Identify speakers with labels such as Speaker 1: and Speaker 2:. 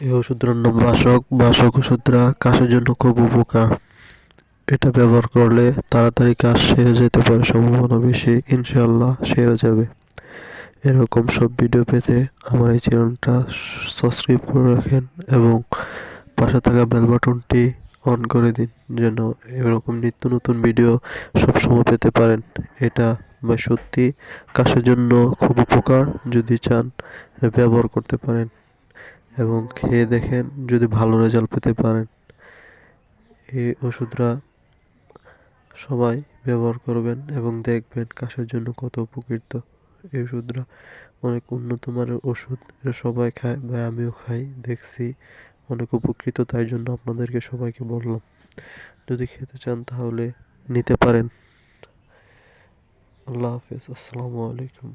Speaker 1: এই ওষুধটার নাম বাসক। বাসক ওষুধটা কাশের জন্য খুব উপকার। এটা ব্যবহার করলে তাড়াতাড়ি কাশ সেরে যেতে পারে, সম্ভাবনা বেশি, ইনশাআল্লাহ সেরে যাবে। এরকম সব ভিডিও পেতে আমার এই চ্যানেলটা সাবস্ক্রাইব করে রাখেন এবং পাশে থাকা বেল বাটনটি অন করে দিন, যেন এরকম নিত্য নতুন ভিডিও সবসময় পেতে পারেন। এটা সত্যি কাশের জন্য খুব উপকার। যদি চান এটা ব্যবহার করতে পারেন এবং খেয়ে দেখেন, যদি ভালো রেজাল্ট পেতে পারেন। এই ওষুধটা সবাই ব্যবহার করবেন এবং দেখবেন কাশের জন্য কত উপকৃত। এই ওষুধটা অনেক উন্নত মানের ওষুধ। এটা সবাই খায় বা আমিও খাই, দেখছি অনেক উপকৃত, তাই জন্য আপনাদেরকে সবাইকে বললাম। যদি খেতে চান তাহলে নিতে পারেন। আল্লাহ হাফেজ, আসসালামু আলাইকুম।